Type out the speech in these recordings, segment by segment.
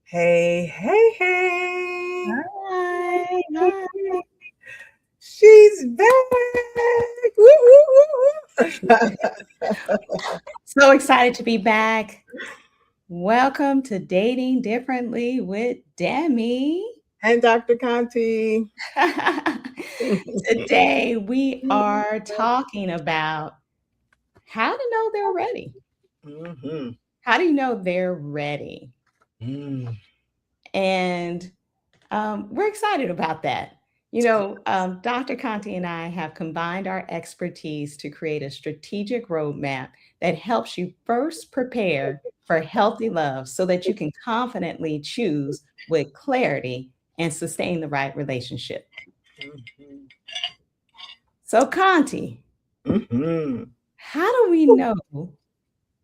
Hey, hey, hey. Hi, hi. She's back. Woo, woo, woo, woo. So excited to be back. Welcome to Dating Differently with Demi. And Dr. Conti. Today we are talking about how to know they're ready. Mm-hmm. How do you know they're ready? Mm. And we're excited about that. Dr. Conti and I have combined our expertise to create a strategic roadmap that helps you first prepare for healthy love so that you can confidently choose with clarity and sustain the right relationship. Mhm. So, Conti, Mhm. how do we know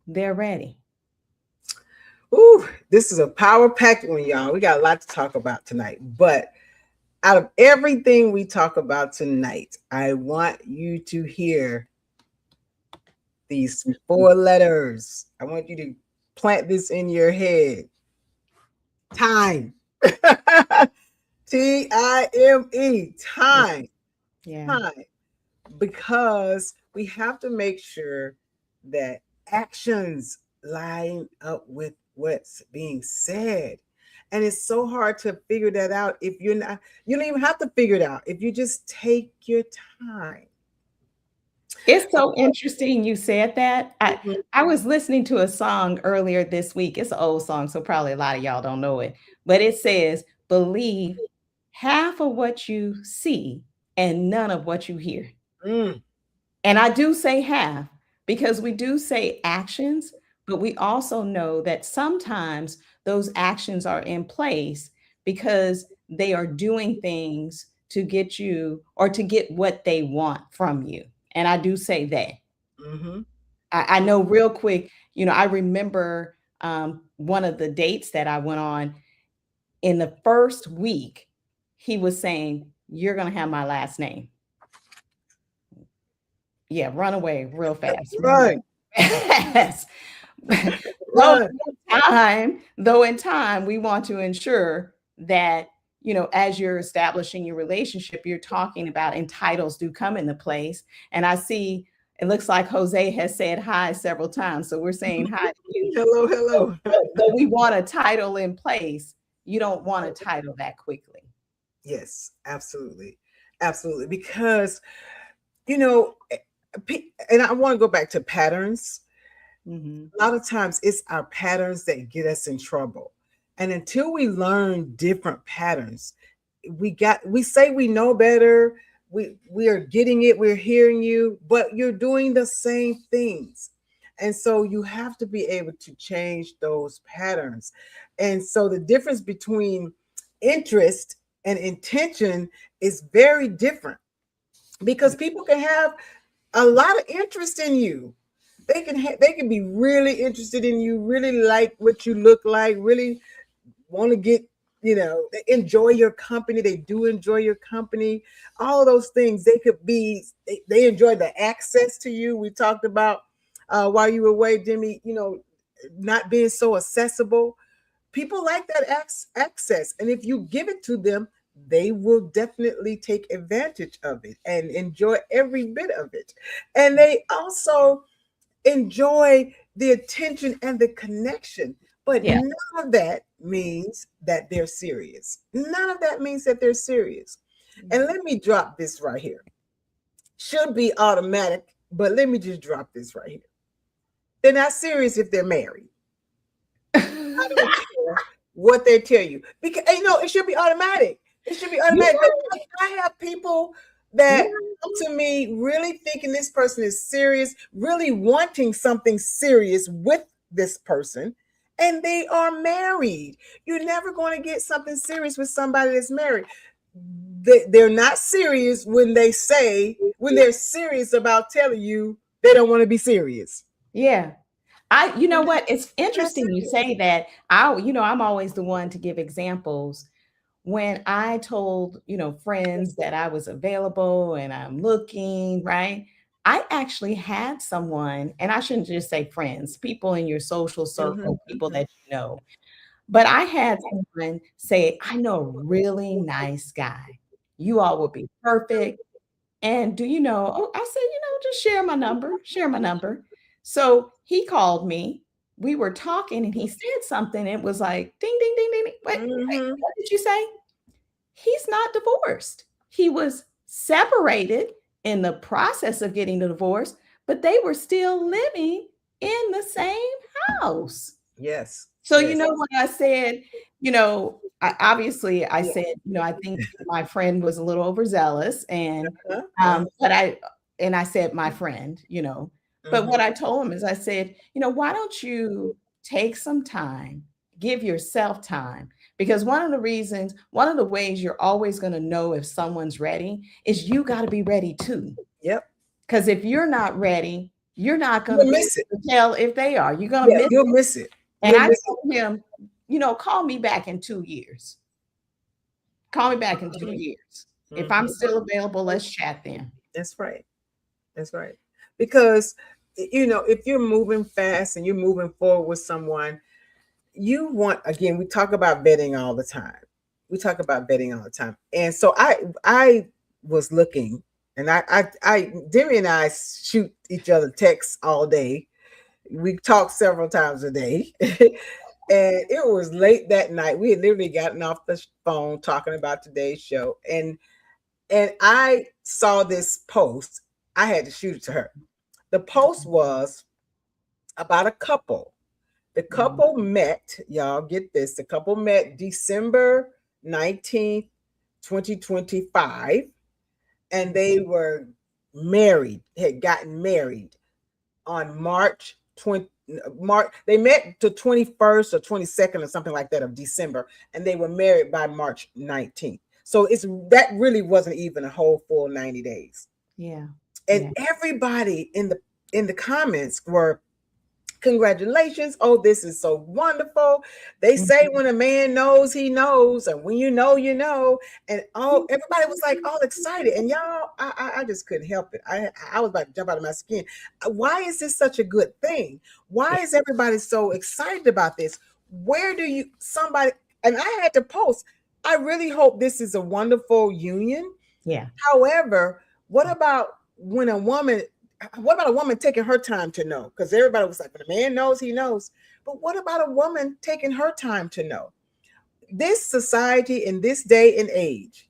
they're ready? Ooh, this is a power packed one, y'all. We got a lot to talk about tonight. But out of everything we talk about tonight, I want you to hear these four letters. I want you to plant this in your head. Time. Time. Yeah. Time. Yeah. Time. Because we have to make sure that actions line up with what's being said. And it's so hard to figure that out if you're not, you don't even have to figure it out if you just take your time. It's so interesting you said that. I Mhm. I was listening to a song earlier this week. It's an old song, so probably a lot of y'all don't know it. But it says, "Believe half of what you see and none of what you hear." Mm, And I do say half because we do say actions, but we also know that sometimes those actions are in place because they are doing things to get you or to get what they want from you. And I do say that. mhm. I know real quick, I remember one of the dates that I went on in the first week, he was saying, "You're going to have my last name." Yeah, run away real fast. Run Run, away fast. though run. though in time, we want to ensure that, as you're establishing your relationship, you're talking about, and titles do come into place. And I see it looks like Jose has said hi several times. So we're saying hi to you. Hello, hello. But we want a title in place. You don't want a title that quickly. Yes, absolutely. Absolutely. Because, you know, and I want to go back to patterns. Hmm. A lot of times it's our patterns that get us in trouble. And until we learn different patterns, we say we know better, we are getting it, we're hearing you, but you're doing the same things. And so you have to be able to change those patterns. And so the difference between interest and intention is very different because people can have a lot of interest in you. They can be really interested in you, really like what you look like, really want to get, they enjoy your company. They do enjoy your company. All of those things. They could be. They enjoy the access to you. We talked about while you were away, Jimmy. Not being so accessible. People like that access, and if you give it to them, they will definitely take advantage of it and enjoy every bit of it. And they also enjoy the attention and the connection. But Yeah. none of that means that they're serious. None of that means that they're serious. And let me drop this right here. Should be automatic, but let me just drop this right here. They're not serious if they're married. I don't care what they tell you. Because it should be automatic. It should be Yeah. automatic. But I have people that Yeah. come to me really thinking this person is serious, really wanting something serious with this person, and they are married. You're never going to get something serious with somebody that's married. They're not serious when they're serious about telling you they don't want to be serious. Yeah. You know And what? It's that's interesting you it. say that. I'm always the one to give examples. When I told, friends that I was available and I'm looking, right? I actually had someone, and I shouldn't just say friends, people in your social Mhm, circle, people mhm. that you know. But I had someone say, "I know a really nice guy. You all would be perfect. And do you know?" Oh, I said, "Just share my number." So he called me. We were talking and he said something. It was like, ding, ding, ding, ding, ding. Wait, Mm-hmm. what did you say? He's not divorced. He was separated in the process of getting the divorce, but they were still living in the same house. Yes. So, Yes. when I said, I Yeah. said, I think my friend was a little overzealous, and Uh-huh. but I said my friend, but Mm-hmm. what I told him is I said, why don't you take some time, give yourself time? Because one of the ways you're always going to know if someone's ready is you got to be ready too. Yep. Because if you're not ready, you're not going to You'll be miss it. able to tell if they are. You're going to Yeah, miss. you'll miss it. And You'll I miss it. told him, call me back in 2 years. Call me back in 2 years. If I'm Mhm. still available, let's chat then. That's right. That's right. Because if you're moving fast and you're moving forward with someone, you want, again, we talk about vetting all the time. We talk about vetting all the time. And so I was looking, and Demi and I shoot each other texts all day. We talk several times a day. And it was late that night. We had literally gotten off the phone talking about today's show. And I saw this post. I had to shoot it to her. The post was about a couple. The couple met, y'all get this, the couple met December 19th, 2025, and they were married, had gotten married on March 20. They met the 21st or 22nd or something like that of December, and they were married by March 19th. So that really wasn't even a whole full 90 days. Yeah. And Yeah. everybody in the comments were, congratulations, oh, this is so wonderful. They say when a man knows, he knows, and when you know, you know. And everybody was like all excited, and y'all, I just couldn't help it. I was about to jump out of my skin. Why is this such a good thing? Why is everybody so excited about this? Where do you somebody And I had to post, I really hope this is a wonderful union. Yeah. However, what about a woman taking her time to know? Because everybody was like, when a man knows, he knows. But what about a woman taking her time to know? This society in this day and age,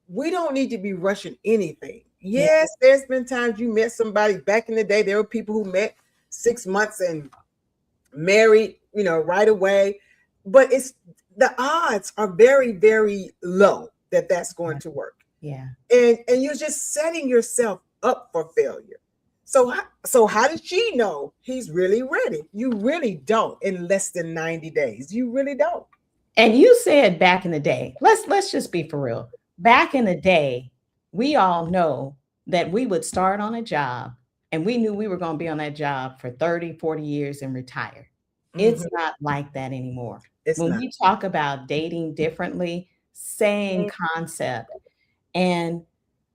we don't need to be rushing anything. Yeah. Yes, there's been times you met somebody back in the day. There were people who met 6 months and married, right away. But the odds are very, very low that that's going to work. Yeah. And you're just setting yourself up for failure. So how did she know he's really ready? You really don't in less than 90 days. You really don't. And you said back in the day, let's just be for real. Back in the day, we all know that we would start on a job and we knew we were going to be on that job for 30, 40 years and retire. It's Mhm. not like that anymore. It's When not. we talk about dating differently, same concept. And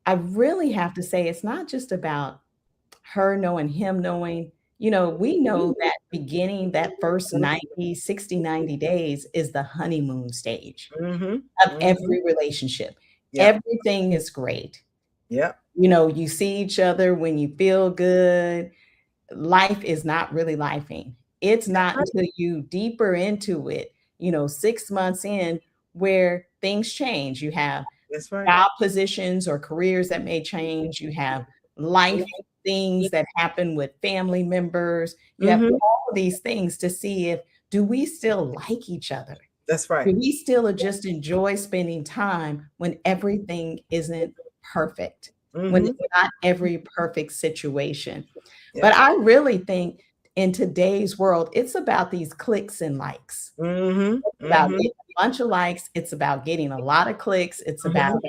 I really have to say, it's not just about her knowing, him knowing. We know that beginning, that first 90, 60, 90 days is the honeymoon stage Mm-hmm. of Mm-hmm. every relationship. Yep. Everything is great. Yep. You see each other when you feel good. Life is not really lifing. It's not until you deeper into it, 6 months in, where things change. You have That's right. job positions or careers that may change. You have life things that happen with family members. You have Mm-hmm. all of these things to see if do we still like each other? That's right. Do we still just enjoy spending time when everything isn't perfect, when Mm-hmm. it's not every perfect situation? But Yep. I really think in today's world, it's about these clicks and likes. Mm-hmm. It's about Mm-hmm. getting a bunch of likes. It's about getting a lot of clicks. It's about,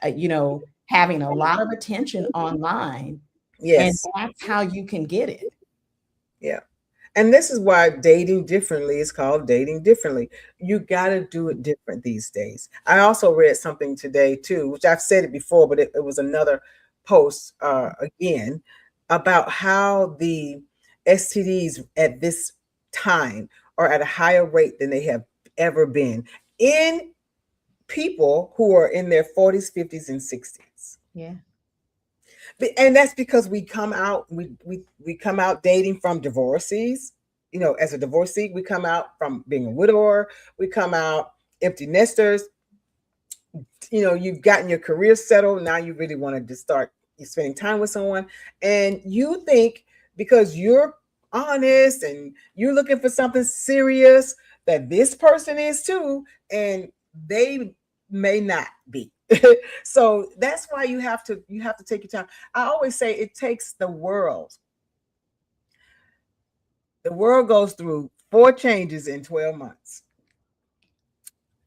Mm-hmm. having a lot of attention online. And Yes. that's how you can get it. Yeah. And this is why dating differently is called dating differently. You got to do it different these days. I also read something today too, which I've said it before, but it was another post again about how the STDs at this time are at a higher rate than they have ever been in people who are in their 40s, 50s, and 60s. Yeah. And that's because we come out, we come out dating from divorcees. As a divorcee, we come out from being a widower, we come out empty nesters. You've gotten your career settled. Now you really want to just start spending time with someone. And you think because you're honest and you're looking for something serious that this person is too, and they may not be. So that's why you have to take your time. I always say it takes the world. The world goes through 4 changes in 12 months.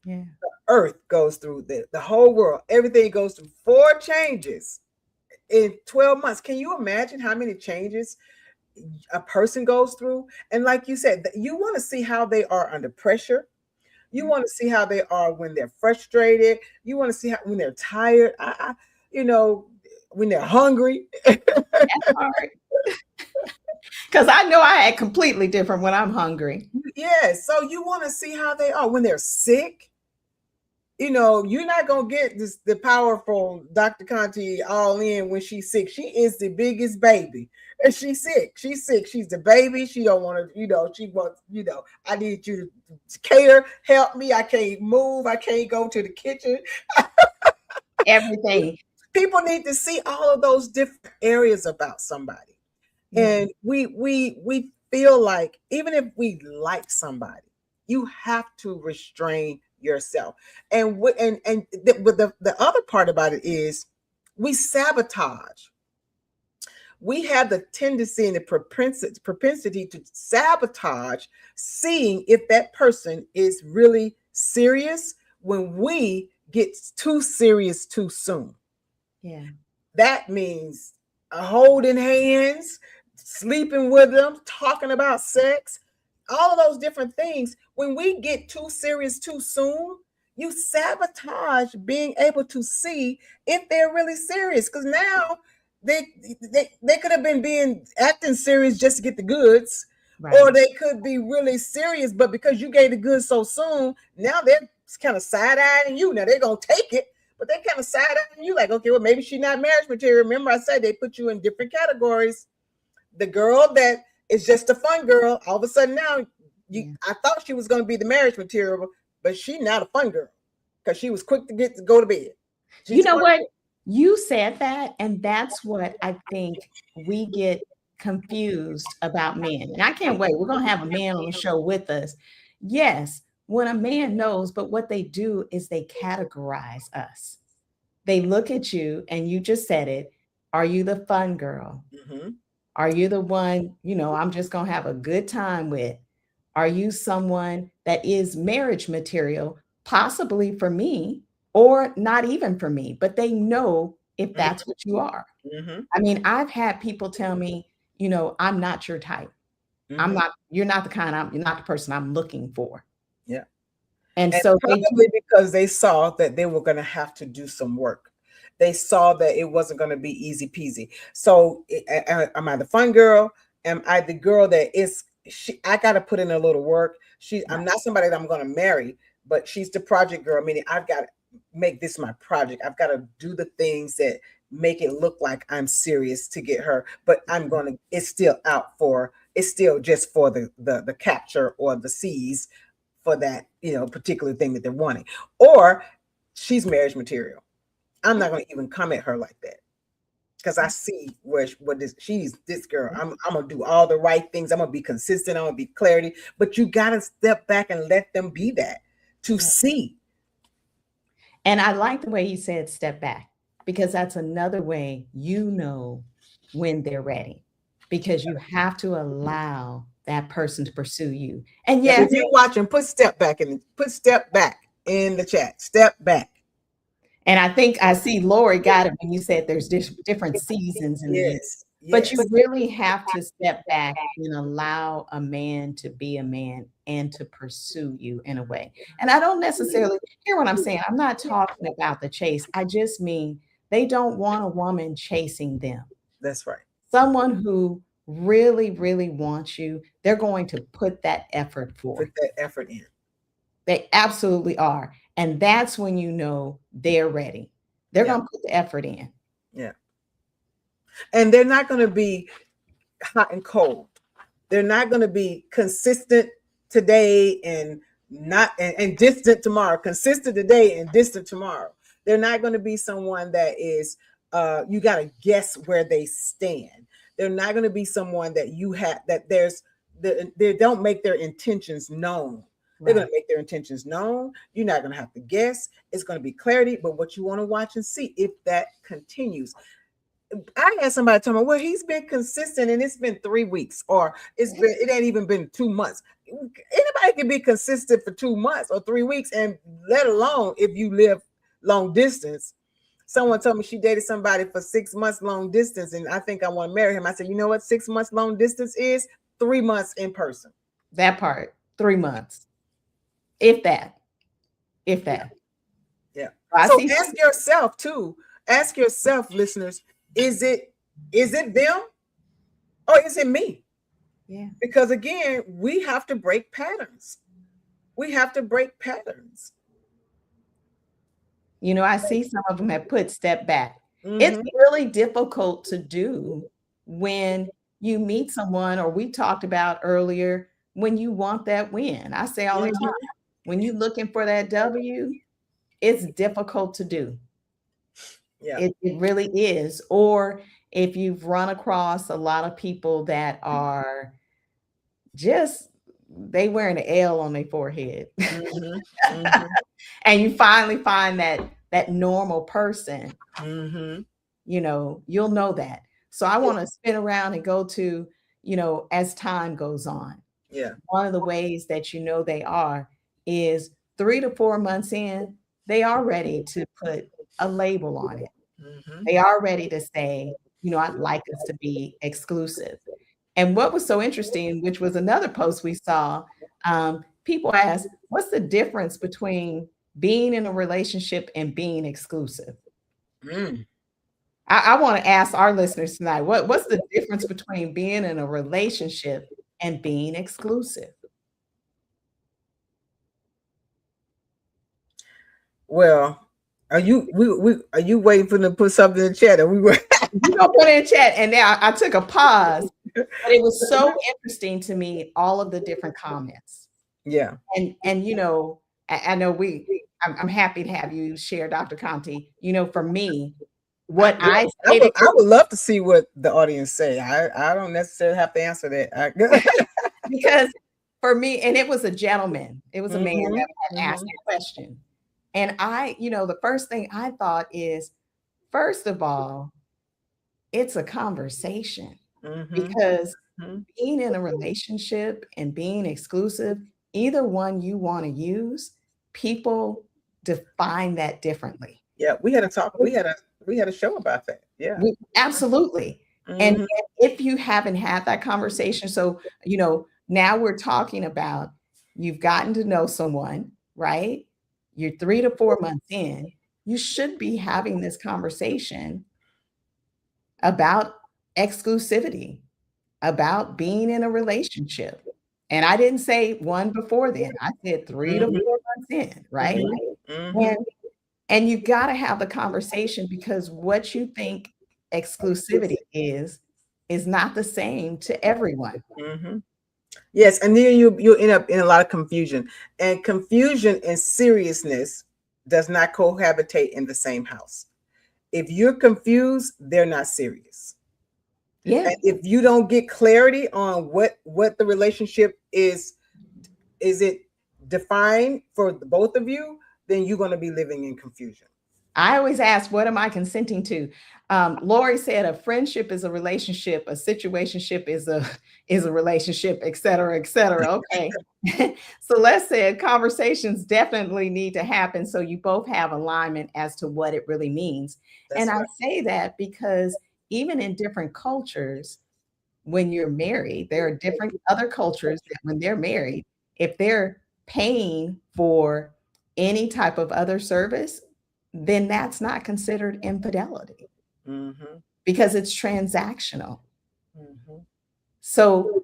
Yeah. The earth goes through the whole world. Everything goes through 4 changes in 12 months. Can you imagine how many changes a person goes through? And like you said, you want to see how they are under pressure. You want to see how they are when they're frustrated. You want to see how when they're tired. When they're hungry. That's hard. Because I know I act completely different when I'm hungry. Yes. So you want to see how they are when they're sick. You're not going to get the powerful Dr. Conti all in when she's sick. She is the biggest baby. And she's sick. She's sick. She's the baby. She don't want to, she wants, I need you to care, help me. I can't move. I can't go to the kitchen. Everything. People need to see all of those different areas about somebody. Yeah. And we feel like even if we like somebody, you have to restrain yourself. And the other part about it is we sabotage. We have the tendency and the propensity to sabotage seeing if that person is really serious when we get too serious too soon. Yeah. That means holding hands, sleeping with them, talking about sex, all of those different things. When we get too serious too soon, you sabotage being able to see if they're really serious. Because now they could have been acting serious just to get the goods, right. Or they could be really serious, but because you gave the goods so soon, now they're kind of side-eyeing you. Now they're gonna take it, but they kind of side-eyeing you like, okay, well, maybe she's not marriage material. Remember I said they put you in different categories. The girl that is just a fun girl, all of a sudden now I thought she was going to be the marriage material, but she's not a fun girl because she was quick to go to bed. You know what? You said that, and that's what I think we get confused about men. And I can't wait. We're going to have a man on the show with us. Yes, when a man knows, but what they do is they categorize us. They look at you, and you just said it. Are you the fun girl? Mm-hmm. Are you the one, I'm just going to have a good time with? Are you someone that is marriage material, possibly for me, or not even for me, but they know if that's what you are. Mm-hmm. I mean, I've had people tell me, I'm not your type. Mm-hmm. You're not you're not the person I'm looking for. Yeah. And so probably because they saw that they were going to have to do some work. They saw that it wasn't going to be easy peasy. So am I the fun girl? Am I the girl that I got to put in a little work? I'm not somebody that I'm going to marry, but she's the project girl, meaning I've got to make this my project. I've got to do the things that make it look like I'm serious to get her, but it's still just for the capture or the seize for that, particular thing that they're wanting. Or she's marriage material. I'm not going to even come at her like that because I see she's this girl. I'm going to do all the right things. I'm going to be consistent. I'm going to be clarity, but you got to step back and let them be that to see. And I like the way he said step back, because that's another way when they're ready, because you have to allow that person to pursue you. And yes, if you're watching, put step back in the chat. Step back. And I think I see Lori got it when you said there's different seasons in this. But you really have to step back and allow a man to be a man and to pursue you in a way. And I don't necessarily hear what I'm saying. I'm not talking about the chase. I just mean they don't want a woman chasing them. That's right. Someone who really, really wants you, they're going to put that effort forth. Put that effort in. They absolutely are. And that's when you know they're ready. They're Yeah. going to put the effort in. Yeah. And they're not going to be hot and cold. They're not going to be consistent today and not and distant tomorrow. Consistent today and distant tomorrow. They're not going to be someone that is you got to guess where they stand. They're not going to be someone that you have that they don't make their intentions known. They're going to make their intentions known. You're not going to have to guess. It's going to be clarity. But what you want to watch and see if that continues. I had somebody tell me, well, he's been consistent and it's been 3 weeks, or it ain't even been 2 months. Anybody can be consistent for 2 months or 3 weeks, and let alone if you live long distance. Someone told me she dated somebody for 6 months long distance, and I think I want to marry him. I said, you know what 6 months long distance is? 3 months in person. That part, 3 months. If that. Yeah. So ask yourself too. Ask yourself, listeners, is it them or is it me? Yeah. Because again, we have to break patterns. We have to break patterns. You know, I see some of them have put step back. It's really difficult to do when you meet someone, or we talked about earlier, when you want that win. I say all the time, when you're looking for that W, it's difficult to do. Yeah. It really is. Or if you've run across a lot of people that are just, they wearing an L on their forehead. And you finally find that normal person, you know, you'll know that. So I want to spin around and go to, you know, as time goes on. Yeah. One of the ways that you know they are is 3 to 4 months in, they are ready to put a label on it. They are ready to say, you know, I'd like us to be exclusive. And what was so interesting, which was another post we saw, people asked, what's the difference between being in a relationship and being exclusive? I want to ask our listeners tonight, what's the difference between being in a relationship and being exclusive? Well, are you waiting for them to put something in the chat? Or we were You gonna put it in chat, and now I took a pause, but it was so interesting to me, all of the different comments. Yeah. And you know, I know I'm happy to have you share, Dr. Conti. You know, for me, what I would love to see what the audience say. I don't necessarily have to answer that. Because for me, and it was a gentleman, it was a man that had asked the question. And you know, the first thing I thought is, first of all, it's a conversation. Because being in a relationship and being exclusive, either one you want to use, people define that differently. Yeah, we had a talk. We had a show about that. Yeah, absolutely. And if you haven't had that conversation, so you know, now we're talking about you've gotten to know someone, right? You're 3 to 4 months in. You should be having this conversation about exclusivity, about being in a relationship. And I didn't say one before then. I said 3 to 4 months in, right? And you got to have the conversation, because what you think exclusivity is not the same to everyone. Yes, and then you end up in a lot of confusion, and confusion and seriousness does not cohabitate in the same house. If you're confused, they're not serious. Yeah. And if you don't get clarity on what the relationship is it defined for both of you, then you're going to be living in confusion. I always ask, what am I consenting to? Lori said a friendship is a relationship, a situationship is a relationship, et cetera, et cetera. Okay. Celeste said conversations definitely need to happen so you both have alignment as to what it really means. That's right. I say that because even in different cultures, when you're married, there are different other cultures that when they're married, if they're paying for any type of other service, then that's not considered infidelity because it's transactional. So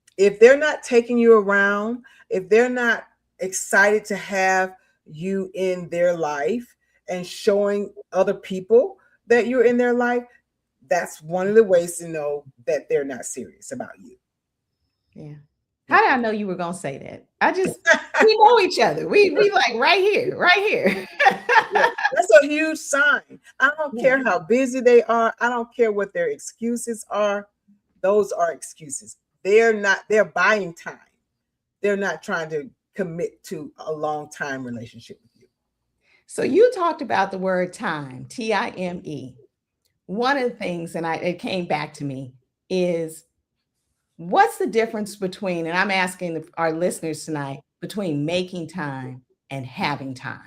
If they're not taking you around, if they're not excited to have you in their life and showing other people that you're in their life, that's one of the ways to know that they're not serious about you. Yeah. How did I know you were gonna say that? We know each other. We like right here, right here. Yeah, that's a huge sign. I don't Yeah. care how busy they are. I don't care what their excuses are. Those are excuses. They're buying time. They're not trying to commit to a long time relationship with you. So you talked about the word time, Time. One of the things, and it came back to me, is what's the difference between, and I'm asking our listeners tonight, between making time and having time?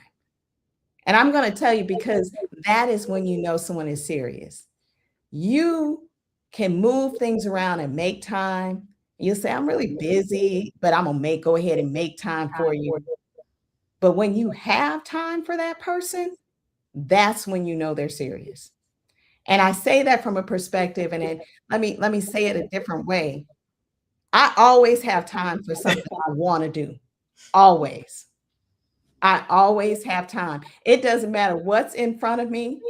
And I'm going to tell you because that is when you know someone is serious. You can move things around and make time. You'll say, I'm really busy, but I'm going to go ahead and make time for you. But when you have time for that person, that's when you know they're serious. And I say that from a perspective, and then let me say it a different way. I always have time for something I want to do. Always. I always have time. It doesn't matter what's in front of me.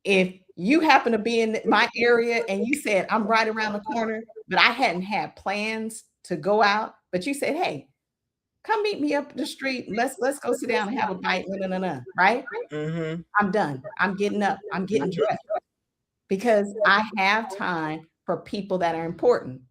If you happen to be in my area and you said, I'm right around the corner, but I hadn't had plans to go out, but you said, hey, come meet me up the street. Let's go sit down and have a bite. Right? Mm-hmm. I'm done. I'm getting up. I'm getting dressed because I have time for people that are important.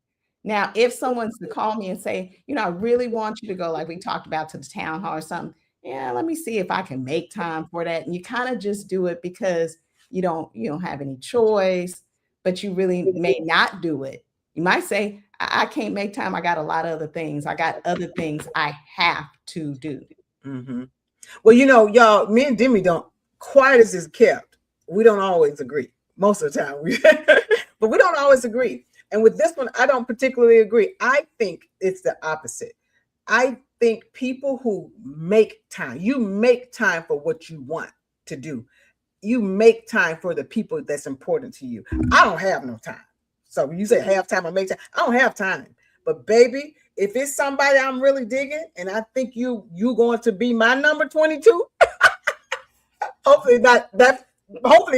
Now, if someone's to call me and say, I really want you to go, like we talked about, to the town hall or something. Yeah, let me see if I can make time for that. And you kind of just do it because you don't have any choice, but you really may not do it. You might say, I can't make time. I got a lot of other things. I got other things I have to do. Mm-hmm. Well, y'all, me and Demi don't, quiet as is kept, we don't always agree. Most of the time, but we don't always agree. And with this one, I don't particularly agree. I think it's the opposite. I think people who make time, you make time for what you want to do. You make time for the people that's important to you. I don't have no time. So you say have time or make time. I don't have time. But baby, if it's somebody I'm really digging and I think you going to be my number 22, hopefully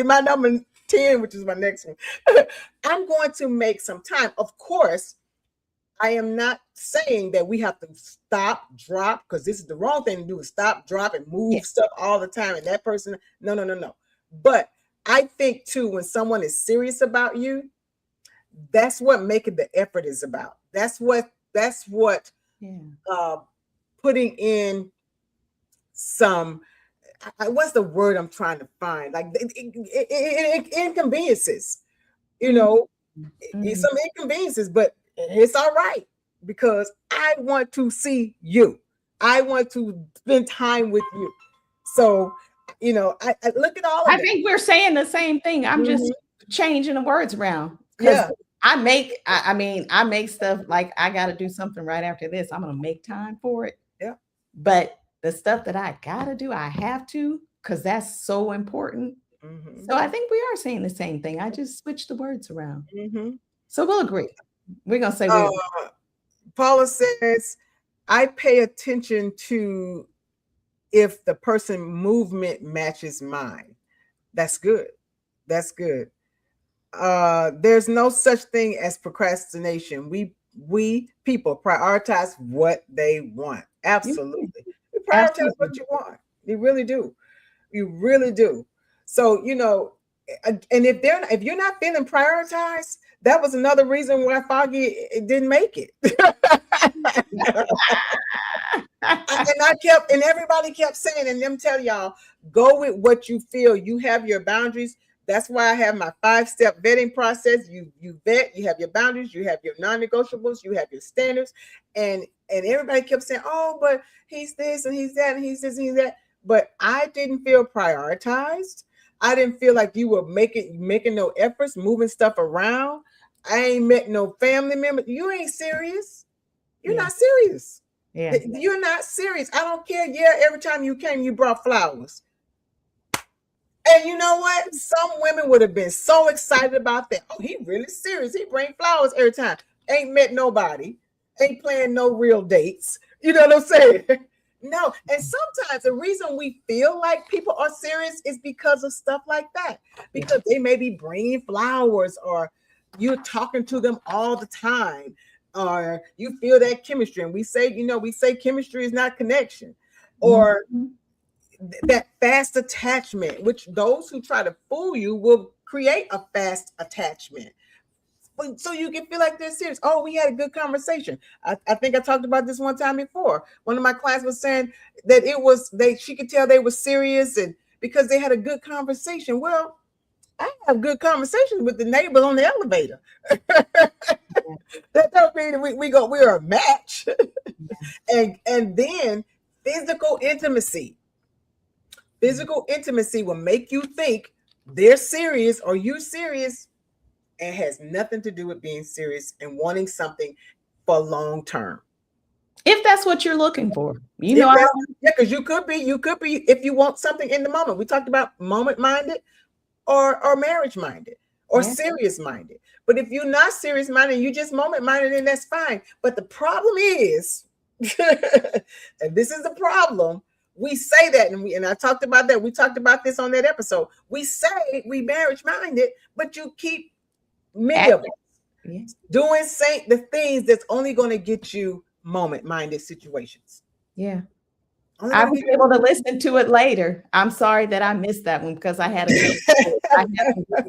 my number 10, which is my next one, I'm going to make some time. Of course, I am not saying that we have to stop, drop, because this is the wrong thing to do, is stop, drop, and move stuff all the time. And that person, no. But I think too, when someone is serious about you, that's what making the effort is about. That's what putting in some, what's the word I'm trying to find? Like inconveniences, some inconveniences, but it's all right because I want to see you. I want to spend time with you. So, I look at all of I think we're saying the same thing. I'm just changing the words around. Yeah. I make stuff like I got to do something right after this. I'm going to make time for it. Yeah. But the stuff that I got to do, I have to, because that's so important. Mm-hmm. So I think we are saying the same thing. I just switched the words around. Mm-hmm. So we'll agree. We're going to say Paula says, I pay attention to if the person movement matches mine. That's good. That's good. There's no such thing as procrastination. We people prioritize what they want. Absolutely. You prioritize what you want. You really do. You really do. So, and if you're not feeling prioritized, that was another reason why Foggy didn't make it. And everybody kept saying, and them tell y'all, go with what you feel. You have your boundaries. That's why I have my 5-step vetting process. You vet, you have your boundaries, you have your non-negotiables, you have your standards. And everybody kept saying, oh, but he's this and he's that and he's this and he's that. But I didn't feel prioritized. I didn't feel like you were making no efforts, moving stuff around. I ain't met no family member. You ain't serious. You're not serious. Yeah. You're not serious. I don't care. Yeah, every time you came, you brought flowers. And you know what? Some women would have been so excited about that. Oh, he really serious. He bring flowers every time. ain't met nobody, ain't playing no real dates. You know what I'm saying? No. And sometimes the reason we feel like people are serious is because of stuff like that. Because they may be bringing flowers, or you're talking to them all the time, or you feel that chemistry. And we say, we say chemistry is not connection, or that fast attachment, which those who try to fool you will create a fast attachment. So you can feel like they're serious. Oh, we had a good conversation. I think I talked about this one time before. One of my clients was saying that she could tell they were serious, and because they had a good conversation. Well, I have good conversations with the neighbors on the elevator. That don't mean we're a match. And then physical intimacy. Physical intimacy will make you think they're serious or you're serious, and has nothing to do with being serious and wanting something for long term. If that's what you're looking for, because you could be if you want something in the moment. We talked about moment minded or marriage minded or serious minded. But if you're not serious minded, you just moment minded, then that's fine. But the problem is, and this is the problem. We say that, and I talked about that. We talked about this on that episode. We say we marriage minded, but you keep many of us doing the things that's only going to get you moment minded situations. Yeah. I was able to listen to it later. I'm sorry that I missed that one because I had to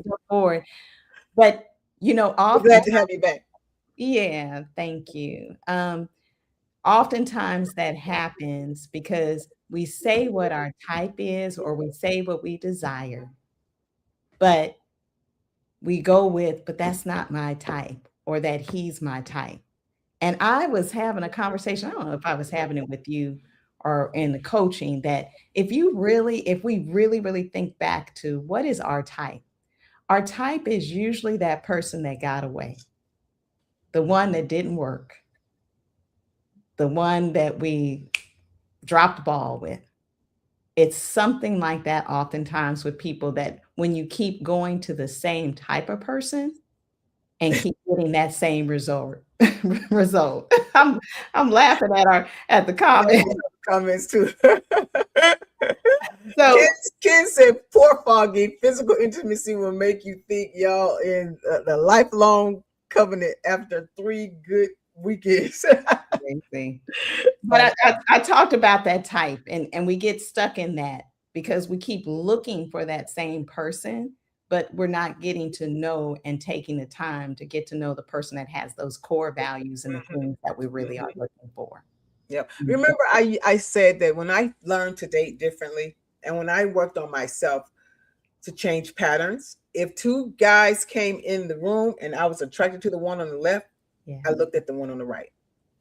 go forward. But often, glad to have you back. Yeah, thank you. Oftentimes that happens because we say what our type is, or we say what we desire, but we go with, but that's not my type, or that he's my type. And I was having a conversation, I don't know if I was having it with you or in the coaching, that if we really think back to what is our type is usually that person that got away, the one that didn't work, the one that we dropped the ball with. It's something like that oftentimes with people, that when you keep going to the same type of person and keep getting that same result. I'm laughing at the comments too. So Ken said, poor Foggy, physical intimacy will make you think y'all in the lifelong covenant after 3 good weekends. But I talked about that type, and we get stuck in that because we keep looking for that same person, but we're not getting to know and taking the time to get to know the person that has those core values and the things that we really are looking for. Yeah. Remember, I said that when I learned to date differently, and when I worked on myself to change patterns, if 2 guys came in the room and I was attracted to the one on the left, I looked at the one on the right.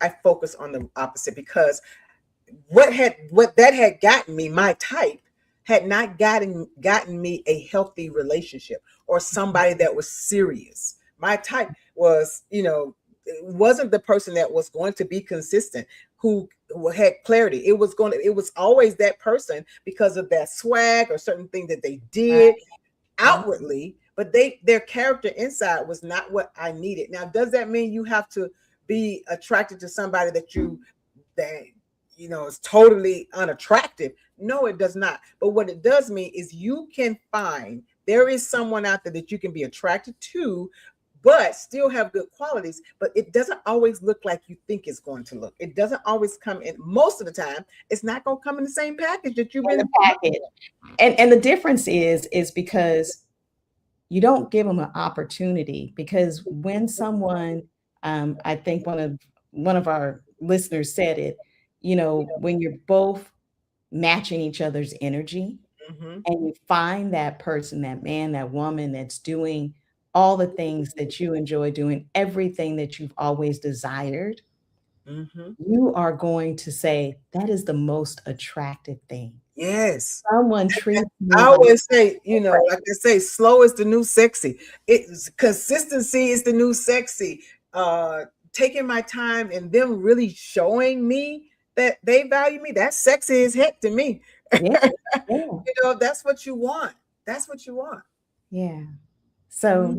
I focused on the opposite, because what that had gotten me, my type, had not gotten me a healthy relationship or somebody that was serious. My type was, it wasn't the person that was going to be consistent, who had clarity. It was always that person because of that swag or certain thing that they did outwardly, but their character inside was not what I needed. Now, does that mean you have to be attracted to somebody that is totally unattractive? No, it does not. But what it does mean is you can find there is someone out there that you can be attracted to, but still have good qualities. But it doesn't always look like you think it's going to look. It doesn't always come in. Most of the time, it's not going to come in the same package that you've been package. And the difference is because you don't give them an opportunity. Because when someone, I think one of our listeners said it, when you're both matching each other's energy, and you find that person, that man, that woman that's doing all the things that you enjoy doing, everything that you've always desired, you are going to say, that is the most attractive thing. Yes. Someone treats me. I always say, like I say, slow is the new sexy. It's consistency is the new sexy. Taking my time and them really showing me that they value me, that's sexy as heck to me. Yeah. That's what you want. That's what you want. Yeah. So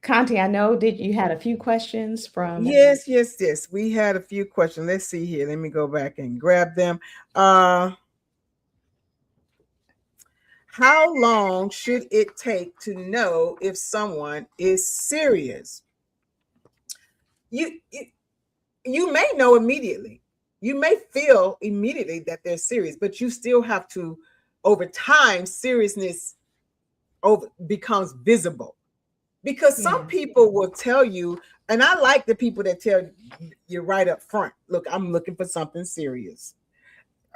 Conti, I know that you had a few questions from. Yes, yes, yes. We had a few questions. Let's see here. Let me go back and grab them. How long should it take to know if someone is serious? You may know immediately. You may feel immediately that they're serious, but you still have to, over time, seriousness becomes visible. Because some people will tell you, and I like the people that tell you right up front, look, I'm looking for something serious.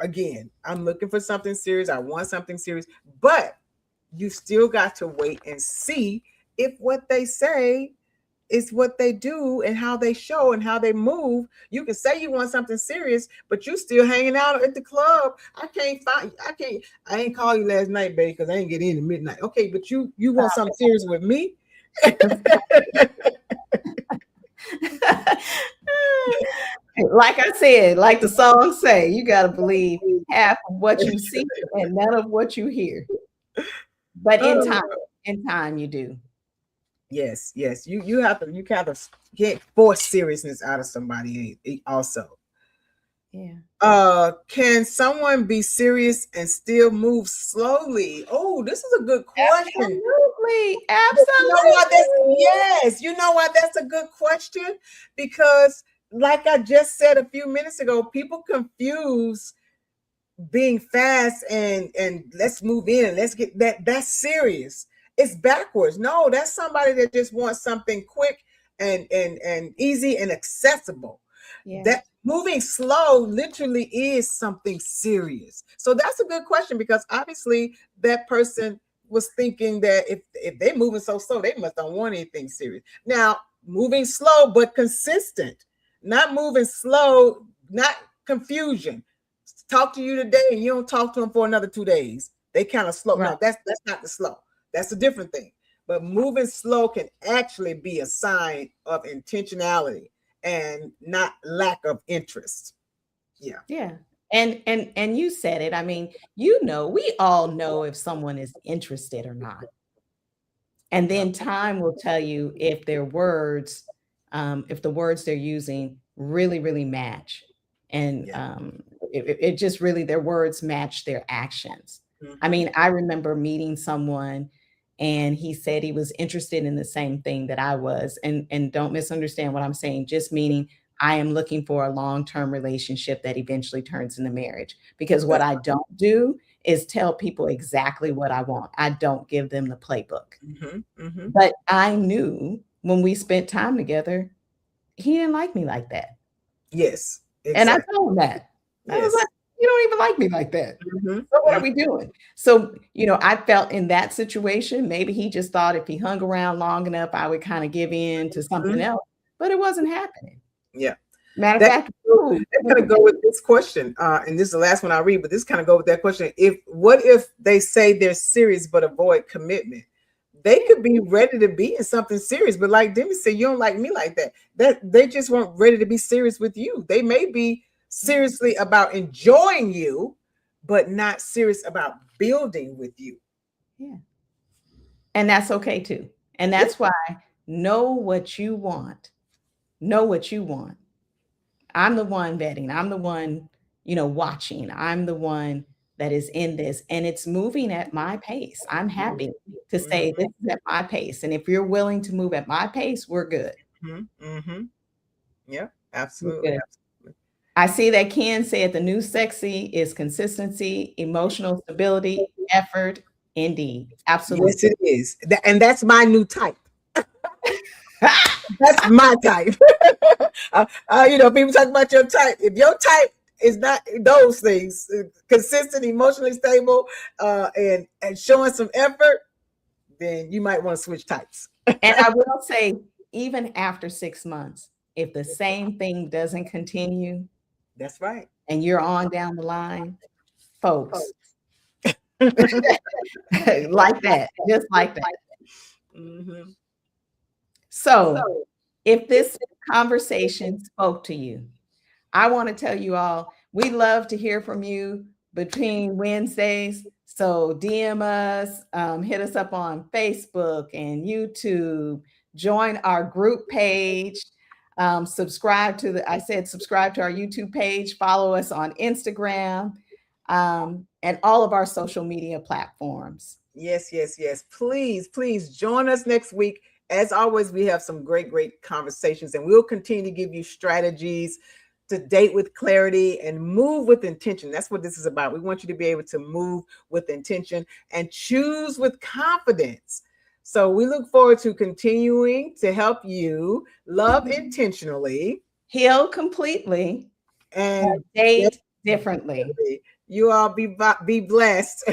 Again, I'm looking for something serious. I want something serious. But you still got to wait and see if what they say is what they do and how they show and how they move. You can say you want something serious, but you still hanging out at the club. I ain't call you last night, baby, because I ain't get in at midnight. Okay, but you want something serious with me? Like I said, like the song say, you got to believe half of what you see and none of what you hear. But in time, you do. Yes, yes. You have to get force seriousness out of somebody also. Yeah. Can someone be serious and still move slowly? Oh, this is a good question. Absolutely. Yes, you know what? That's a good question, because like I just said a few minutes ago, people confuse being fast and let's move in and let's get that's serious. It's backwards. No, that's somebody that just wants something quick and easy and accessible. Yeah. That moving slow literally is something serious. So that's a good question, because obviously that person was thinking that if they're moving so slow, they must not want anything serious. Now, moving slow but consistent, not moving slow, not confusion. Talk to you today and you don't talk to them for another 2 days. They kind of slow. Right. No, that's not the slow. That's a different thing. But moving slow can actually be a sign of intentionality and not lack of interest. Yeah. Yeah. And you said it. I mean, we all know if someone is interested or not. And then time will tell you if their words, if the words they're using really, really match. And it just really, their words match their actions. Mm-hmm. I mean, I remember meeting someone and he said he was interested in the same thing that I was. And don't misunderstand what I'm saying, just meaning I am looking for a long-term relationship that eventually turns into marriage. Because what I don't do is tell people exactly what I want. I don't give them the playbook. Mm-hmm, mm-hmm. But I knew when we spent time together, he didn't like me like that. Yes. Exactly. And I told him that. Yes. I was like, you don't even like me like that. Mm-hmm. So what are we doing? So, I felt in that situation, maybe he just thought if he hung around long enough, I would kind of give in to something else, but it wasn't happening. Yeah. Matter of fact, that's going to go with this question. And this is the last one I read, but this kind of go with that question. What if they say they're serious but avoid commitment? They could be ready to be in something serious, but like Demi said, you don't like me like that. That they just weren't ready to be serious with you. They may be seriously about enjoying you, but not serious about building with you. Yeah. And that's okay too. And that's why know what you want. Know what you want. I'm the one vetting. I'm the one, watching. I'm the one that is in this, and it's moving at my pace. I'm happy to say this is at my pace. And if you're willing to move at my pace, we're good. Mm-hmm. Mm-hmm. Yeah, absolutely. I see that Ken said the new sexy is consistency, emotional stability, effort. Indeed. Absolutely. Yes, it is. And that's my new type. That's my type. People talk about your type. If your type is not those things, consistent, emotionally stable, and showing some effort, then you might want to switch types. And I will say, even after 6 months, if the same thing doesn't continue, that's right. And you're on down the line, folks. Like that, just like that. Mm-hmm. So if this conversation spoke to you, I want to tell you all, we love to hear from you between Wednesdays. So DM us, hit us up on Facebook and YouTube, join our group page, subscribe to subscribe to our YouTube page, follow us on Instagram, and all of our social media platforms. Yes, yes, yes. Please, please join us next week. As always, we have some great, great conversations, and we'll continue to give you strategies to date with clarity and move with intention. That's what this is about. We want you to be able to move with intention and choose with confidence. So we look forward to continuing to help you love intentionally, heal completely, and date differently. You all be blessed.